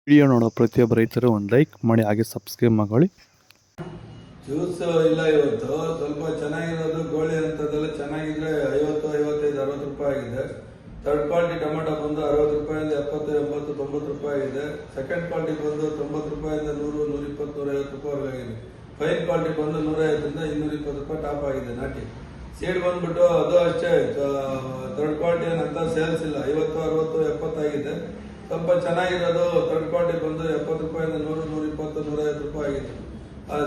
Video ನೋಡೋ ಪ್ರತಿಯೊಬ್ಬ ರೈತರು ಒಂದು ಲೈಕ್ ಮಾಡಿ ಹಾಗೆ ಸಬ್ಸ್ಕ್ರೈಬ್ ಮಾಡಿ. ಜ್ಯೂಸ್ ಇಲ್ಲ ಇವತ್ತು ಸ್ವಲ್ಪ ಚೆನ್ನಾಗಿರೋದು ಗೋಳಿ ಅಂತದೆಲ್ಲ ಚೆನ್ನಾಗಿದ್ರೆ 50, 55, 60 ರೂಪಾಯಿ ಆಗಿದೆ. ಥರ್ಡ್ ಕ್ವಾಲಿಟಿ ಟೊಮೆಟೊ ಬಂದು 60 ರೂಪಾಯಿಂದ 70, 80, 90 ರೂಪಾಯಿ ಆಗಿದೆ. ಸೆಕೆಂಡ್ ಕ್ವಾಲಿಟಿ ಬಂದು 90 ರೂಪಾಯಿಂದ 100, 120, 150 ರೂಪಾಯಿ ಆಗಿದೆ. ಫೈನ್ ಕ್ವಾಲಿಟಿ ಬಂದು 150ರಿಂದ 220 ರೂಪಾಯಿ ಟಾಪ್ ಆಗಿದೆ. ನಾಟಿ ಸೀಡ್ ಬಂದ್ಬಿಟ್ಟು ಅದು ಅಷ್ಟೇ, ಥರ್ಡ್ ಕ್ವಾಲಿಟಿ ಅಂತ ಸೇಲ್ಸ್ ಇಲ್ಲ. 50, 60, 70 ಆಗಿದೆ. ಸ್ವಲ್ಪ ಚೆನ್ನಾಗಿರೋದು ಥರ್ಡ್ ಕ್ವಾಲಿಟಿ ಬಂದು 70 ರೂಪಾಯಿಂದ 100, 120, 150 ರೂಪಾಯಿ ಆಗಿದೆ.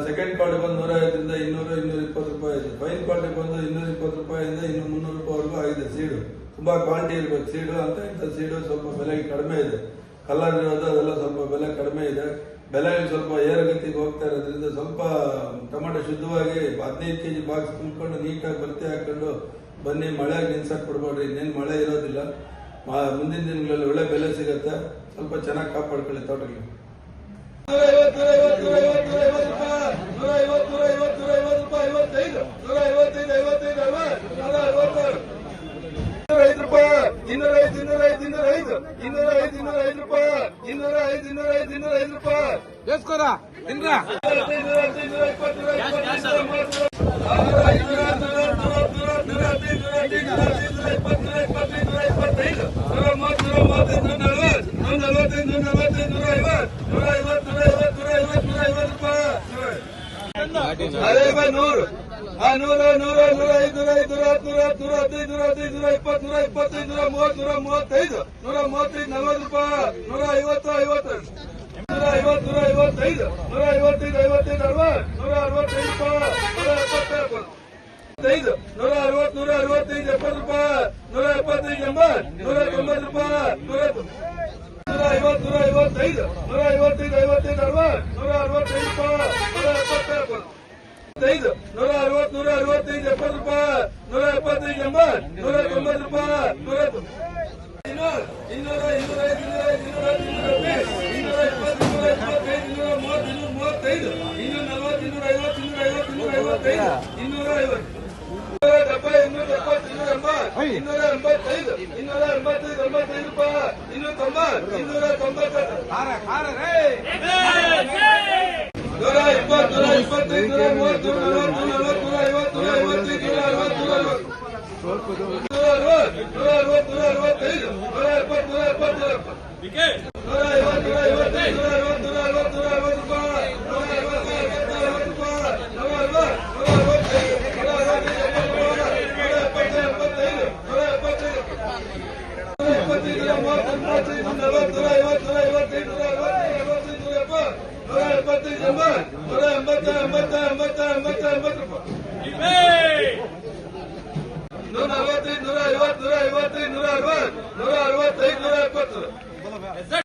ಸೆಕೆಂಡ್ ಕ್ವಾಲಿಟಿ ಬಂದು 150ರಿಂದ 200, 220 ರೂಪಾಯಿ ಇದೆ. ಫೈನ್ ಕ್ವಾಲಿಟಿ ಬಂದು 220 ರೂಪಾಯಿಂದ 300 ರೂಪಾಯಿವರೆಗೂ ಆಗಿದೆ. ಸೀಡು ತುಂಬಾ ಕ್ವಾಲಿಟಿ ಇರಬೇಕು ಸೀಡು ಅಂತ. ಇಂಥ ಸೀಡು ಸ್ವಲ್ಪ ಬೆಲೆ ಕಡಿಮೆ ಇದೆ. ಕಲರ್ ಇರೋದು ಅದೆಲ್ಲ ಸ್ವಲ್ಪ ಬೆಲೆ ಕಡಿಮೆ ಇದೆ. ಬೆಲೆ ಸ್ವಲ್ಪ ಏರುಗತಿಗೆ ಹೋಗ್ತಾ ಇರೋದ್ರಿಂದ ಸ್ವಲ್ಪ ಟೊಮೆಟೊ ಶುದ್ಧವಾಗಿ 15 kg ಬಾಕ್ಸ್ ತುಂಬಿಕೊಂಡು ನೀಟಾಗಿ ಭರ್ತಿ ಹಾಕೊಂಡು ಬನ್ನಿ. ಮಳೆಗೆ ನಿಲ್ಸಕ್ ಕೊಡ್ಬೇಡ್ರಿ, ಇನ್ನೇನು ಮಳೆ ಇರೋದಿಲ್ಲ. ಮುಂದಿನ ದಿನಗಳಲ್ಲಿ ಒಳ್ಳೆ ಬೆಲೆ ಸಿಗುತ್ತೆ. ಸ್ವಲ್ಪ ಚೆನ್ನಾಗಿ ಕಾಪಾಡ್ಕೊಳ್ಳಿ ತೋಟಕ್ಕೆ. 145, 160, 165, 170.